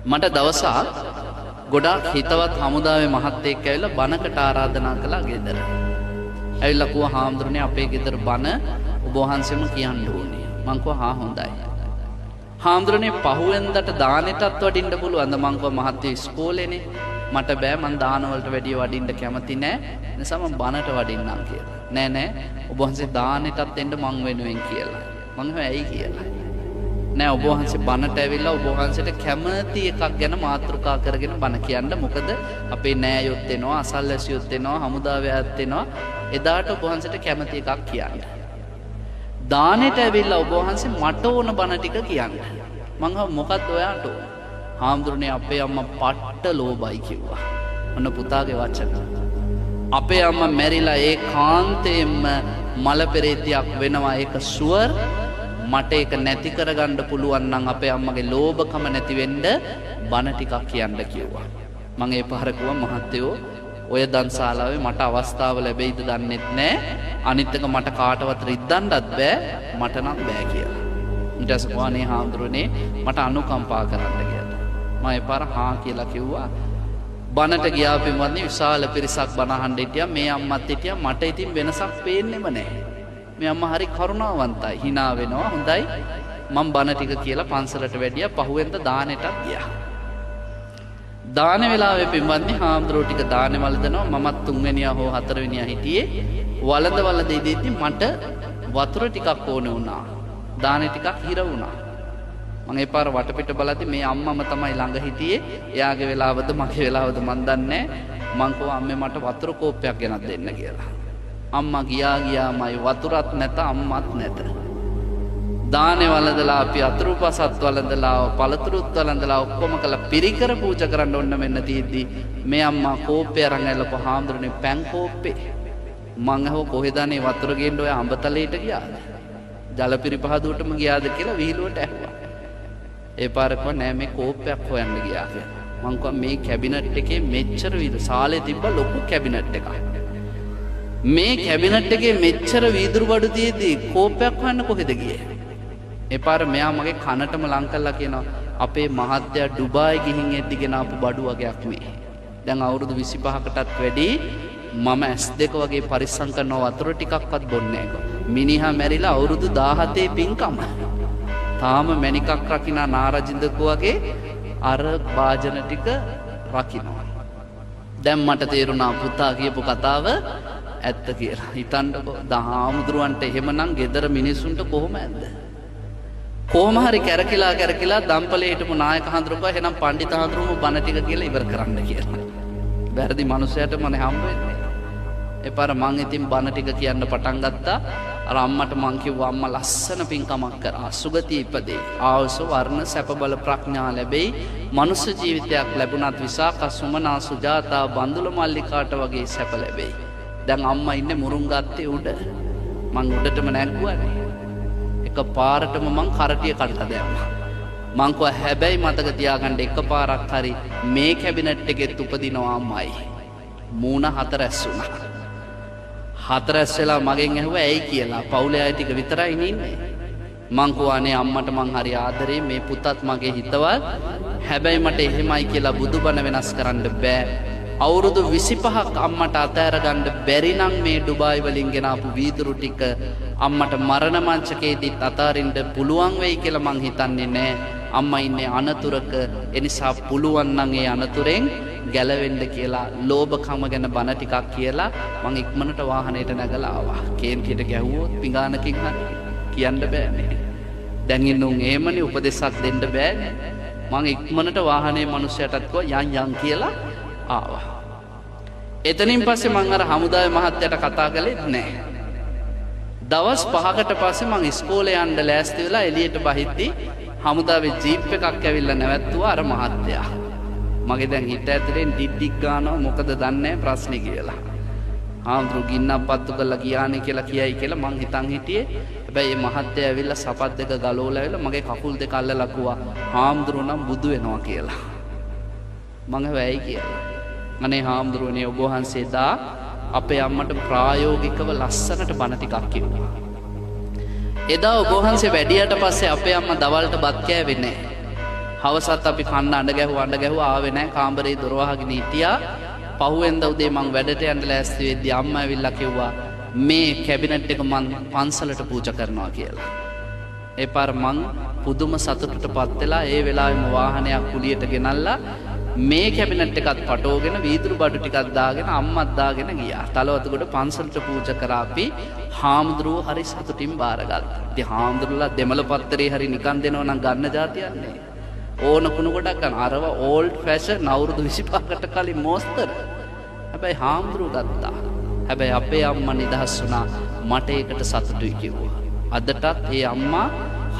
මට දවසක් ගොඩාක් හිතවත් හමුදාවේ මහත්තයෙක් ඇවිල්ලා බණකට ආරාධනා කළා ගෙදර. ඇවිල්ලා කිව්වා හාමුදුරනේ අපේ ගෙදර බණ ඔබ වහන්සේම කියන්න ඕනේ. මං කිව්වා හා හොඳයි. හාමුදුරනේ පහුවෙන්දට දානෙටත් වඩින්න පුළුවන්ද? මං කිව්වා මහත්තයෝ ඉස්කෝලේනේ මට බෑ මං දාන වලට වැඩිය වඩින්න කැමති නෑ. ඒ නිසා මං බණට වඩින්නම් කියලා. නෑ ඔබ වහන්සේ දානෙටත් එන්න මං වෙනුවෙන් කියලා. මං කිව්වා ඇයි කියලා. නෑ ඔබ වහන්සේ බණට ඇවිල්ලා ඔබ වහන්සේට කැමති එකක් ගැන මාතෘකා කරගෙන බණ කියන්න. මොකද අපේ නෑයොත් එනවා, අසල්වැසියොත් එනවා, හමුදාවයත් එනවා. එදාට ඔබ වහන්සේට කැමති එකක් කියන්න. දානෙට ඇවිල්ලා ඔබ වහන්සේ මට ඕන බණ ටික කියන්න. මං අහුවා මොකක්ද ඔයාට ඕන? හාමුදුරනේ අපේ අම්මා පට්ට ලෝභයි කිව්වා. ඔන්න පුතාගේ වචන. අපේ අම්මා මැරිලා ඒ කාන්තේම මල පෙරේතයක් වෙනවා. ඒක ෂුවර්. මට ඒක නැති කරගන්න පුළුවන් නම් අපේ අම්මගේ ලෝභකම නැති වෙන්න බණ ටිකක් කියන්න කිව්වා. මම ඒ පාර කිව්වා මහත්තයෝ ඔය දන්ශාලාවේ මට අවස්ථාව ලැබෙයිද දන්නෙත් නෑ. අනිත් එක මට කාටවත් රිද්දන්නත් බෑ. මට නම් බෑ කියලා. ඊට පස්සේ කොහොනේ හාමුදුරනේ මට අනුකම්පා කරන්න කියලා. මම ඒ පාර හා කියලා කිව්වා. බණට ගියා පින්වත්නි විශාල පිරිසක් බණ අහන්න හිටියා. මේ අම්මත් හිටියා. මට ඉතින් වෙනසක් පේන්නෙම නෑ. මේ අම්මා හරි කරුණාවන්තයි. hina වෙනවා. හොඳයි. මම බණ ටික කියලා පන්සලට වැඩියා. පහුවෙන්ද දානෙටත් ගියා. දාන වෙලාවේ පින්වත්නි හාමුදුරුවෝ ටික දානේ වළඳනවා. මමත් 3 වෙනියා හෝ 4 වෙනියා හිටියේ. වළඳ දෙද්දි මට වතුර ටිකක් ඕනේ වුණා. දානේ ටිකක් හිර වුණා. මම ඒ පාර වටපිට බලද්දි මේ අම්මම තමයි ළඟ හිටියේ. එයාගේ වෙලාවද මගේ වෙලාවද මන් දන්නේ නැහැ. මං කිව්වා අම්මේ මට වතුර කෝප්පයක් ගෙනත් දෙන්න කියලා. අම්මා ගියාමයි වතුරත් නැත අම්මත් නැත. දානේ වළඳලා අපි අතුරුපසත් වළඳලා පළතුරුත් වළඳලා ඔක්කොම කළා. පිරිකර පූජා කරන්න ඕන මෙන්න තියෙද්දි මේ අම්මා කෝප්පේ අරන් ඇල්ලපුවා. හාමුදුරනේ පැන් කෝප්පේ. මං අහුව කොහෙද අනේ වතුර ගේන්න ඔය අඹතලයට ගියාද? ජලපිරි පහදුවටම ගියාද කියලා විහිළුවට ඇහුවා. ඒ පාර කිව්වා නෑ මේ කෝප්පයක් හොයන්න ගියා කියලා. මං කිව්වා මේ කැබිනට් එකේ මෙච්චර සාලේ තිබ්බ ලොකු කැබිනට් එකක්. මේ කැබිනට් එකේ මෙච්චර වීදුරු බඩු තියෙද්දි කෝප්පයක් හොයන්න කොහෙද ගියේ? ඒ පාර මෙයා මගේ කනටම ලං කළා කියනවා අපේ මහත්තයා ඩුබායි ගිහින් එද්දි ගෙන ආපු බඩු වගේක් මේ. දැන් අවුරුදු 25කටත් වැඩි මම S2 වගේ පරිස්සම් කරන වතුර ටිකක්වත් බොන්නේ නැහැ. මිනිහා මැරිලා අවුරුදු 17 පින්කම. තාම මැණිකක් රකින්න නාරජින්දකෝ වගේ අර වාජන ටික රකින්නවා. දැන් මට තේරුණා පුතා කියපු කතාව ඇත්ත කියලා. හිතන්නකෝ දහාමුදුරන්ට එහෙමනම් ගෙදර මිනිස්සුන්ට කොහොම ඇද්ද? කොහොම හරි කැරකිලා දම්පලේ හිටපු නායක හඳුරුවා එහෙනම් පඬිත හඳුරුම බණ ටික කියලා ඉවර කරන්න කියලා. වැරදි මනුස්සයට මම හම්බ වෙන්නේ. ඒ පාර මං ඉතින් බණ ටික කියන්න පටන් ගත්තා. අර අම්මට මං කිව්වා අම්මා ලස්සන පින්කමක් කරා. සුගතිය ඉපදේ. ආයුෂ වර්ණ සැප බල ප්‍රඥා ලැබෙයි. මනුෂ්‍ය ජීවිතයක් ලැබුණත් විසාක සුමනා සුජාතා බන්දුල මල්ලිකාට වගේ සැප ලැබෙයි. දැන් අම්මා ඉන්නේ මුරුංගත්තේ උඩ. මං උඩටම නැග්ගුවානේ. එක පාරටම මං කරටිය කඩලා දැම්මා. මං කිව්වා හැබැයි මතක තියාගන්න එක පාරක් හරි මේ කැබිනට් එකෙත් උපදිනවා අම්මයි. මූණ හතරැස් වුණා. හතරැස් වෙලා මගෙන් ඇහුවා ඇයි කියලා. පවුලේ අය ටික විතරයි ඉන්නේ. මං කිව්වානේ අම්මට මං හරි ආදරේ මේ පුතත් මගේ හිතවත්. හැබැයි මට එහෙමයි කියලා බුදුබණ වෙනස් කරන්න බෑ. අවුරුදු 25ක් අම්මට අතෑර ගන්න බැරි නම් මේ ඩුබායි වලින් ගෙනාපු වීදුරු ටික අම්මට මරණ මංචකයේදීත් අතාරින්න පුළුවන් වෙයි කියලා මං හිතන්නේ නෑ. අම්මා ඉන්නේ අනතුරක. ඒ නිසා පුළුවන් නම් ඒ අනතුරෙන් ගැලවෙන්න කියලා ලෝභකම ගැන බණ ටිකක් කියලා මං ඉක්මනට වාහනේට නැගලා ආවා. කේන්තියට ගැහුවොත් පිඟානකින් හරි කියන්න බෑනේ. දැන් ඉන්නුන් එහෙමනේ උපදේශයක් දෙන්න බෑනේ. මං ඉක්මනට වාහනේ මිනිස්සයටත් කිව්වා යන් කියලා ආවා. එතනින් පස්සේ මං අර හමුදාවේ මහත්තයාට කතා කළෙත් නෑ. දවස් 5කට පස්සේ මං ඉස්කෝලේ යන්න ලෑස්ති වෙලා එළියට බහිද්දි හමුදාවේ ජීප් එකක් ඇවිල්ලා නැවැත්තුවා අර මහත්තයා. මගේ දැන් හිත ඇතුලෙන් ඩිඩ්ඩික් ගන්නවා මොකද දන්නේ ප්‍රශ්නේ කියලා. හාමුදුරු ගින්නක් පත්තු කරලා ගියානේ කියලා කියයි කියලා මං හිතන් හිටියේ. හැබැයි මේ මහත්තයා ඇවිල්ලා සපත් දෙක ගලවලා ඇවිල්ලා මගේ කකුල් දෙක අල්ලලා කිව්වා හාමුදුරු නම් බුදු වෙනවා කියලා. මං හැවයි කියලා. අනේ හාමුදුරුවනේ ඔබ වහන්සේ දා අපේ අම්මට ප්‍රායෝගිකව ලස්සනට බණ ටිකක් කිව්වා. එදා ඔබ වහන්සේ වැඩියට පස්සේ අපේ අම්මා දවල්ට බත් කෑවේ නැහැ. හවසත් අපි කන්න අඬ ගැහුවා ආවේ නැහැ. කාමරේ දොර වහගෙන හිටියා. පහුවෙන්ද උදේ මං වැඩට යන්න ලෑස්ති වෙද්දී අම්මා ඇවිල්ලා කිව්වා මේ කැබිනට් එක මං පන්සලට පූජා කරනවා කියලා. ඒ පාර මං පුදුම සතුටටපත් වෙලා ඒ වෙලාවෙම වාහනයක් කුලියට ගෙනල්ලා මේ කැබිනට් එකත් පටවගෙන වීදුරු බඩු ටිකක් දාගෙන අම්මත් දාගෙන ගියා. තලවතුගොඩ පන්සලට පූජා කරා අපි හාමුදුරුවෝ හරි සතුටින් බාරගත්තා. ඉතින් හාමුදුරුවෝලා දෙමළ පත්තරේ හරි නිකන් දෙනව නම් ගන්න જાතියක් නේ. ඕන කුණු ගොඩක් ගන්න. අරව ඕල්ඩ් ෆැෂන් අවුරුදු 25කට කලින් මෝස්තර. හැබැයි හාමුදුරුවෝ ගත්තා. හැබැයි අපේ අම්මා නිදහස් වුණා. මට ඒකට සතුටුයි කිව්වා. අදටත් ඒ අම්මා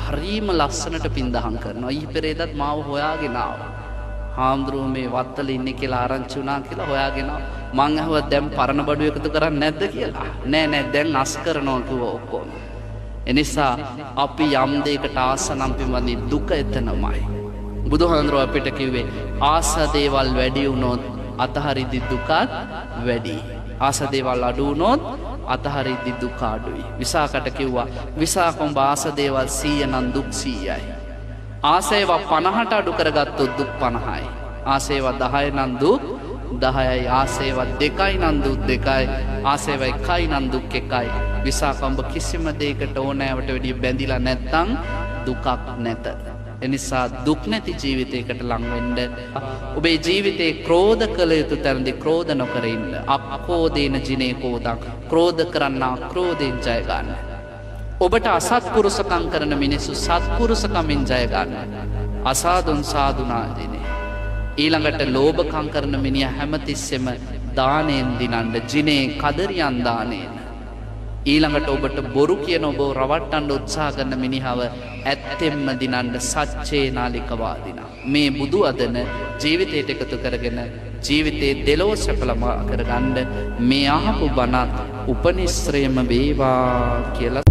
හරීම ලස්සනට පින්දහම් කරනවා. ඊ පෙරේදත් මාව හොයාගෙන ආවා. හාමුදුරුවෝ මේ වත්තල ඉන්නේ කියලා ආරංචි වුණා කියලා හොයාගෙන මං අහුවා දැන් පරණ බඩු එකතු කරන්නේ නැද්ද කියලා. නෑ දැන් අස් කරනවා කිව්වා ඔක්කොම. එනිසා අපි යම් දෙයකට ආස නම් පින්වත්නි දුක එතනමයි. බුදුහාමුදුරුවෝ අපිට කිව්වේ ආස දේවල් වැඩි වුණොත් අතහරිදි දුකත් වැඩි. ආස දේවල් අඩු වුණොත් අතහරිදි දුක අඩුයි. විසාකට කිව්වා විසාකොඹ ආස දේවල් 100 නම් දුක් 100යි. ආසේව 50ට අඩු කරගත්තොත් දුක් 50යි. ආසේව 10 නම් දුක් 10යි. ආසේව 2යි නම් දුක් 2යි. ආසේව 1යි නම් දුක් 1යි. විසාකම්බ කිසිම දෙයකට ඕනෑවට වැඩිය බැඳිලා නැත්තම් දුකක් නැත. එනිසා දුක් නැති ජීවිතයකට ලං වෙන්න ඔබේ ජීවිතේ ක්‍රෝධ කළ යුතු තැනදී ක්‍රෝධ නොකර ඉන්න. අක්ඛෝදේන ජිනේ කෝදං. ක්‍රෝධ කරන්නා ක්‍රෝධයෙන් ජය ගන්න. ඔබට අසත්පුරුෂකම් කරන මිනිස්සු සත්පුරුෂකමින් ජය ගන්න. අසාදුන් සාදුනාදිනේ. ඊළඟට ලෝභකම් කරන මිනිහා හැමතිස්සෙම දානෙන් දිනන්න. ජිනේ කදරියන් දානෙන්. ඊළඟට ඔබට බොරු කියන ඔබ රවට්ටන්න උත්සාහ කරන මිනිහව ඇත්තෙන්ම දිනන්න සච්චේ නාලිකවාදිනා. මේ බුදු අදන ජීවිතයට එකතු කරගෙන ජීවිතේ දෙලොව සැපලම කරගන්න මේ අහපු බණත් උපනිශ්‍රයම වේවා කියලා